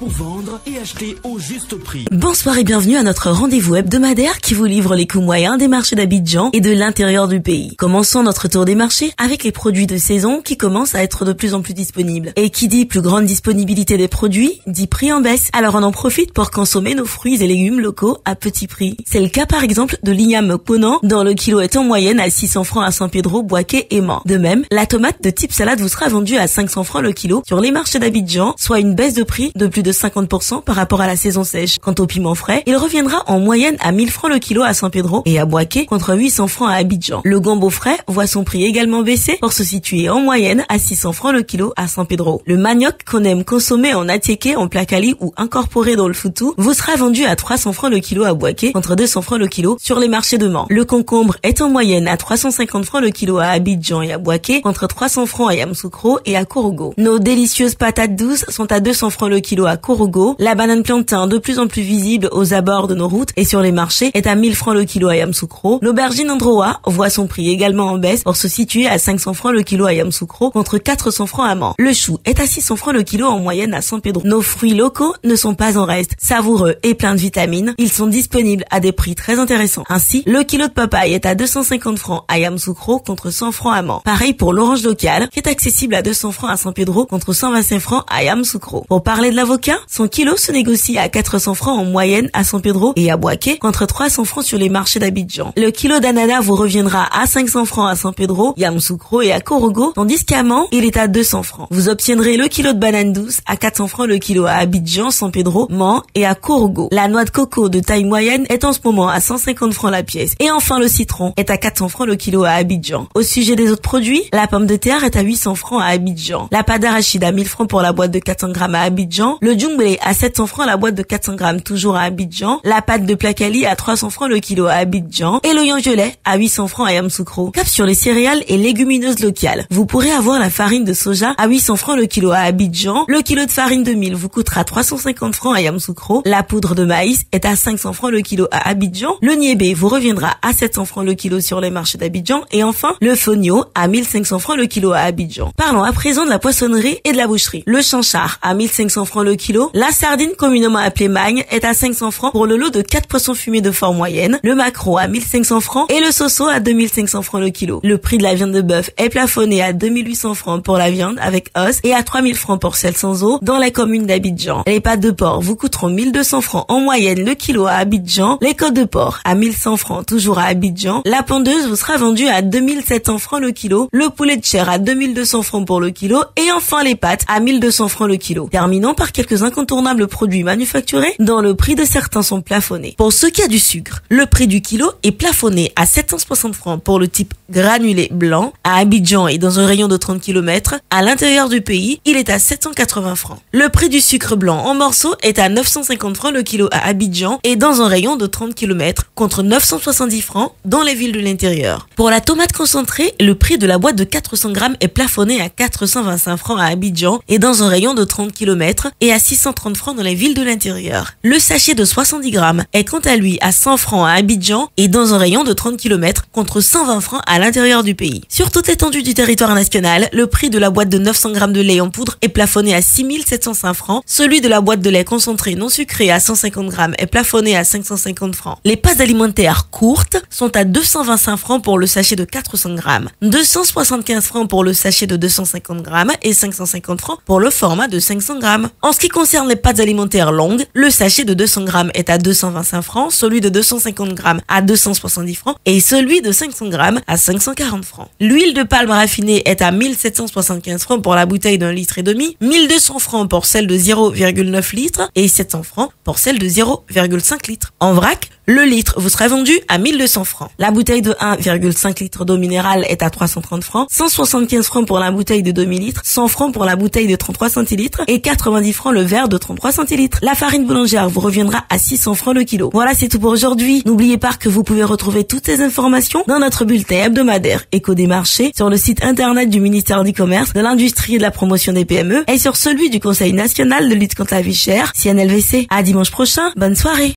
pour vendre et acheter au juste prix. Bonsoir et bienvenue à notre rendez-vous hebdomadaire qui vous livre les coûts moyens des marchés d'Abidjan et de l'intérieur du pays. Commençons notre tour des marchés avec les produits de saison qui commencent à être de plus en plus disponibles. Et qui dit plus grande disponibilité des produits, dit prix en baisse. Alors on en profite pour consommer nos fruits et légumes locaux à petit prix. C'est le cas par exemple de l'igname ponant, dont le kilo est en moyenne à 600 francs à San Pedro, Boaké et Mans. De même, la tomate de type salade vous sera vendue à 500 francs le kilo sur les marchés d'Abidjan, soit une baisse de prix de plus de 50% par rapport à la saison sèche. Quant au piment frais, il reviendra en moyenne à 1000 francs le kilo à San Pedro et à Boaké contre 800 francs à Abidjan. Le gombo frais voit son prix également baisser pour se situer en moyenne à 600 francs le kilo à San Pedro. Le manioc qu'on aime consommer en atiéké, en placali ou incorporé dans le foutou vous sera vendu à 300 francs le kilo à Boaké contre 200 francs le kilo sur les marchés de Mans. Le concombre est en moyenne à 350 francs le kilo à Abidjan et à Boaké contre 300 francs à Yamoussoukro et à Korogo. Nos délicieuses patates douces sont à 200 francs le kilo à Korogo. La banane plantain, de plus en plus visible aux abords de nos routes et sur les marchés, est à 1000 francs le kilo à Yamoussoukro. L'aubergine androa voit son prix également en baisse pour se situer à 500 francs le kilo à Yamoussoukro contre 400 francs à Mans. Le chou est à 600 francs le kilo en moyenne à San Pedro. Nos fruits locaux ne sont pas en reste. Savoureux et pleins de vitamines, ils sont disponibles à des prix très intéressants. Ainsi, le kilo de papaye est à 250 francs à Yamoussoukro contre 100 francs à Mans. Pareil pour l'orange locale, qui est accessible à 200 francs à San Pedro contre 125 francs à Yamoussoukro. Pour parler de l'avocat, son kilo se négocie à 400 francs en moyenne à San Pedro et à Boaké contre 300 francs sur les marchés d'Abidjan. Le kilo d'ananas vous reviendra à 500 francs à San Pedro, Yamoussoukro et à Korogo, tandis qu'à Mans, il est à 200 francs. Vous obtiendrez le kilo de banane douce à 400 francs le kilo à Abidjan, San Pedro, Mans et à Korogo. La noix de coco de taille moyenne est en ce moment à 150 francs la pièce. Et enfin, le citron est à 400 francs le kilo à Abidjan. Au sujet des autres produits, la pomme de terre est à 800 francs à Abidjan. La pâte d'arachide à 1000 francs pour la boîte de 400 grammes à Abidjan. Le djumblé à 700 francs la boîte de 400 grammes toujours à Abidjan. La pâte de placali à 300 francs le kilo à Abidjan. Et l'oignon gelé à 800 francs à Yamoussoukro. Cap sur les céréales et légumineuses locales. Vous pourrez avoir la farine de soja à 800 francs le kilo à Abidjan. Le kilo de farine de mil vous coûtera 350 francs à Yamoussoukro. La poudre de maïs est à 500 francs le kilo à Abidjan. Le niébé vous reviendra à 700 francs le kilo sur les marchés d'Abidjan. Et enfin, le fonio à 1500 francs le kilo à Abidjan. Parlons à présent de la poissonnerie et de la boucherie. Le chanchard à 1500 francs le kilo. La sardine communément appelée magne est à 500 francs pour le lot de 4 poissons fumés de forme moyenne. Le maquereau à 1500 francs et le soso à 2500 francs le kilo. Le prix de la viande de bœuf est plafonné à 2800 francs pour la viande avec os et à 3000 francs pour celle sans os dans la commune d'Abidjan. Les pâtes de porc vous coûteront 1200 francs en moyenne le kilo à Abidjan. Les côtes de porc à 1100 francs toujours à Abidjan. La pondeuse vous sera vendue à 2700 francs le kilo. Le poulet de chair à 2200 francs pour le kilo. Et enfin les pâtes à 1200 francs le kilo. Terminons par quelques incontournables produits manufacturés dont le prix de certains sont plafonnés. Pour ce qui a du sucre, le prix du kilo est plafonné à 760 francs pour le type granulé blanc. À Abidjan et dans un rayon de 30 km, à l'intérieur du pays, il est à 780 francs. Le prix du sucre blanc en morceaux est à 950 francs le kilo à Abidjan et dans un rayon de 30 km contre 970 francs dans les villes de l'intérieur. Pour la tomate concentrée, le prix de la boîte de 400 grammes est plafonné à 425 francs à Abidjan et dans un rayon de 30 km et à 630 francs dans les villes de l'intérieur. Le sachet de 70 grammes est quant à lui à 100 francs à Abidjan et dans un rayon de 30 km contre 120 francs à l'intérieur du pays. Sur toute l'étendue du territoire national, le prix de la boîte de 900 grammes de lait en poudre est plafonné à 6705 francs. Celui de la boîte de lait concentré non sucré à 150 grammes est plafonné à 550 francs. Les pâtes alimentaires courtes sont à 225 francs pour le sachet de 400 grammes, 275 francs pour le sachet de 250 grammes et 550 francs pour le format de 500 grammes. En ce qui concerne les pâtes alimentaires longues, le sachet de 200 grammes est à 225 francs, celui de 250 grammes à 270 francs et celui de 500 grammes à 540 francs. L'huile de palme raffinée est à 1775 francs pour la bouteille d'1,5 litre, 1200 francs pour celle de 0,9 litres et 700 francs pour celle de 0,5 litres. En vrac, le litre vous sera vendu à 1200 francs. La bouteille de 1,5 litre d'eau minérale est à 330 francs, 175 francs pour la bouteille de demi-litre, 100 francs pour la bouteille de 33 centilitres et 90 francs le verre de 33 centilitres. La farine boulangère vous reviendra à 600 francs le kilo. Voilà, c'est tout pour aujourd'hui. N'oubliez pas que vous pouvez retrouver toutes ces informations dans notre bulletin hebdomadaire Écho des marchés sur le site internet du ministère du Commerce, de l'Industrie et de la Promotion des PME et sur celui du Conseil national de lutte contre la vie chère, CNLVC. À dimanche prochain, bonne soirée.